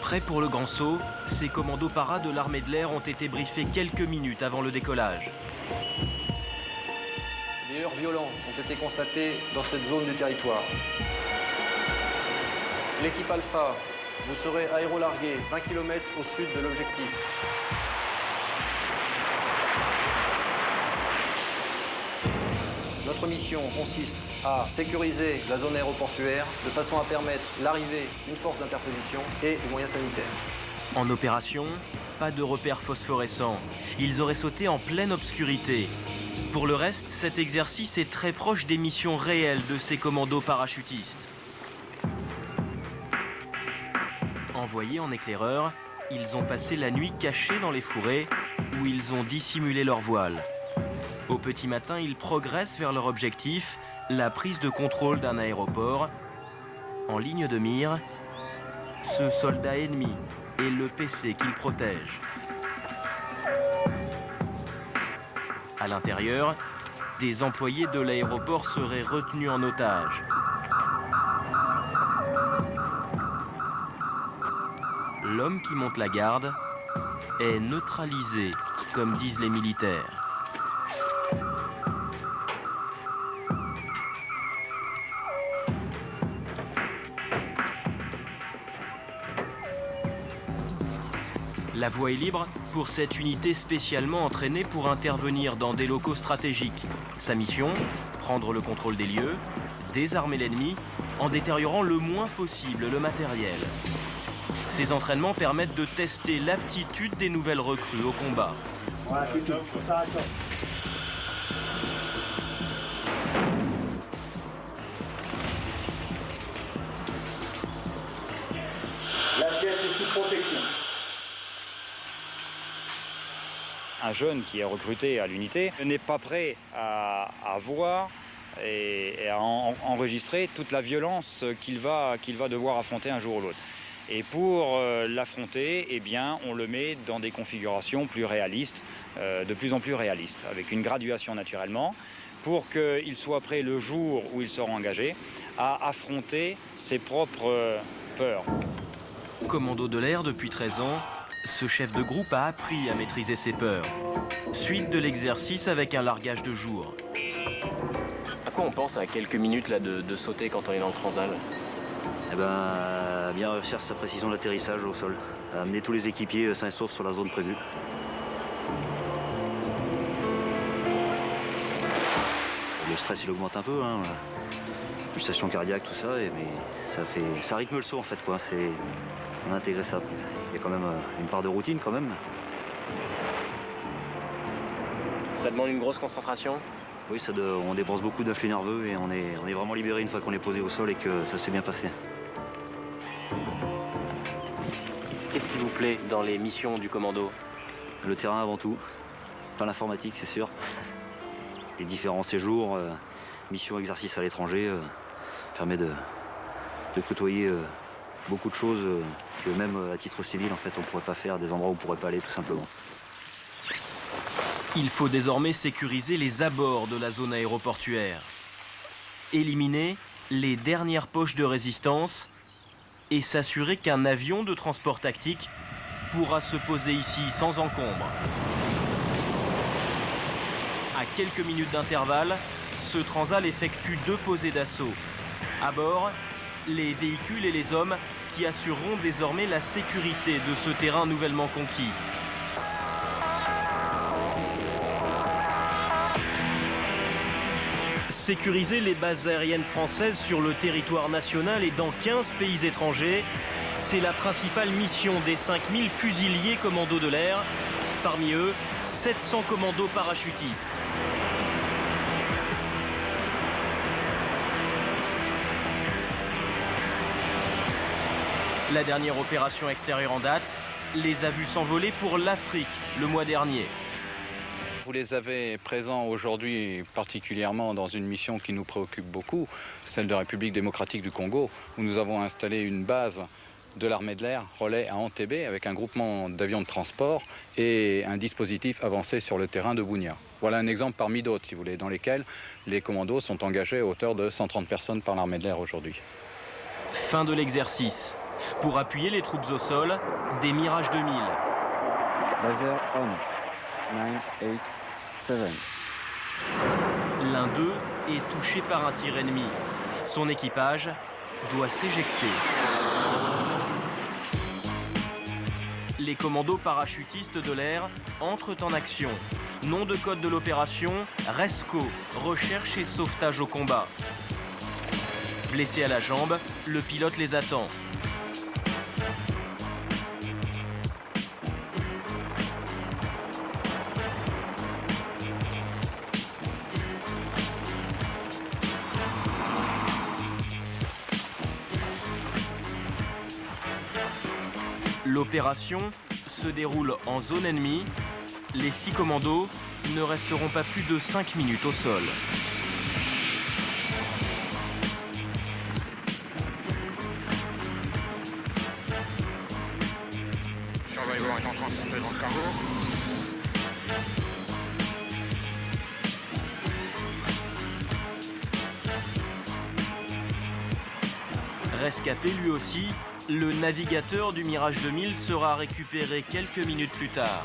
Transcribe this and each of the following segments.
Prêts pour le grand saut, ces commandos para de l'armée de l'air ont été briefés quelques minutes avant le décollage. Des heurts violents ont été constatés dans cette zone du territoire. L'équipe Alpha, vous serez aérolargué 20 km au sud de l'objectif. Notre mission consiste à sécuriser la zone aéroportuaire de façon à permettre l'arrivée d'une force d'interposition et des moyens sanitaires. En opération, pas de repères phosphorescents. Ils auraient sauté en pleine obscurité. Pour le reste, cet exercice est très proche des missions réelles de ces commandos parachutistes. Envoyés en éclaireur, ils ont passé la nuit cachés dans les fourrés où ils ont dissimulé leur voile. Au petit matin, ils progressent vers leur objectif, la prise de contrôle d'un aéroport. En ligne de mire, ce soldat ennemi et le PC qu'il protège. À l'intérieur, des employés de l'aéroport seraient retenus en otage. L'homme qui monte la garde est neutralisé, comme disent les militaires. La voie est libre pour cette unité spécialement entraînée pour intervenir dans des locaux stratégiques. Sa mission, prendre le contrôle des lieux, désarmer l'ennemi en détériorant le moins possible le matériel. Ces entraînements permettent de tester l'aptitude des nouvelles recrues au combat. Voilà, c'est tout. Ça attend. La pièce est sous protection. Un jeune qui est recruté à l'unité n'est pas prêt à voir et à enregistrer toute la violence qu'il va devoir affronter un jour ou l'autre. Et pour l'affronter, eh bien, on le met dans des configurations plus réalistes, de plus en plus réalistes, avec une graduation naturellement, pour qu'il soit prêt le jour où il sera engagé à affronter ses propres peurs. Commando de l'air depuis 13 ans, ce chef de groupe a appris à maîtriser ses peurs. Suite de l'exercice avec un largage de jour. À quoi on pense à quelques minutes là, de sauter quand on est dans le transal? Eh ben, bien réussir sa précision d'atterrissage au sol. Amener tous les équipiers sains et saufs sur la zone prévue. Le stress il augmente un peu, hein. Pulsation cardiaque, tout ça, mais ça rythme le saut en fait, quoi. On a intégré ça. Il y a quand même une part de routine quand même. Ça demande une grosse concentration? Oui, on débranche beaucoup d'influx nerveux et on est vraiment libéré une fois qu'on est posé au sol et que ça s'est bien passé. Qu'est-ce qui vous plaît dans les missions du commando? Le terrain avant tout, pas l'informatique c'est sûr. Les différents séjours, missions, exercices à l'étranger, permet de côtoyer beaucoup de choses que même à titre civil en fait on ne pourrait pas faire, des endroits où on ne pourrait pas aller tout simplement. Il faut désormais sécuriser les abords de la zone aéroportuaire. Éliminer les dernières poches de résistance et s'assurer qu'un avion de transport tactique pourra se poser ici sans encombre. À quelques minutes d'intervalle, ce transal effectue 2 posées d'assaut. À bord, les véhicules et les hommes qui assureront désormais la sécurité de ce terrain nouvellement conquis. Sécuriser les bases aériennes françaises sur le territoire national et dans 15 pays étrangers, c'est la principale mission des 5000 fusiliers commandos de l'air. Parmi eux, 700 commandos parachutistes. La dernière opération extérieure en date les a vus s'envoler pour l'Afrique le mois dernier. Vous les avez présents aujourd'hui particulièrement dans une mission qui nous préoccupe beaucoup, celle de la République démocratique du Congo, où nous avons installé une base de l'armée de l'air, relais à Entebbe, avec un groupement d'avions de transport et un dispositif avancé sur le terrain de Bunia. Voilà un exemple parmi d'autres, si vous voulez, dans lesquels les commandos sont engagés à hauteur de 130 personnes par l'armée de l'air aujourd'hui. Fin de l'exercice. Pour appuyer les troupes au sol, des Mirage 2000. Laser on. 9, 8, 7. L'un d'eux est touché par un tir ennemi. Son équipage doit s'éjecter. Les commandos parachutistes de l'air entrent en action. Nom de code de l'opération, RESCO, recherche et sauvetage au combat. Blessés à la jambe, le pilote les attend. L'opération se déroule en zone ennemie. Les 6 commandos ne resteront pas plus de 5 minutes au sol. Surveillement est en train de monter dans le cargo. Rescapé lui aussi, le navigateur du Mirage 2000 sera récupéré quelques minutes plus tard.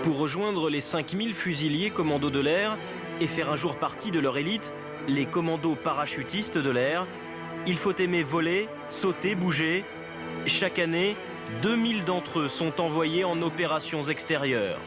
Pour rejoindre les 5000 fusiliers commandos de l'air et faire un jour partie de leur élite, les commandos parachutistes de l'air, il faut aimer voler, sauter, bouger. Chaque année, 2000 d'entre eux sont envoyés en opérations extérieures.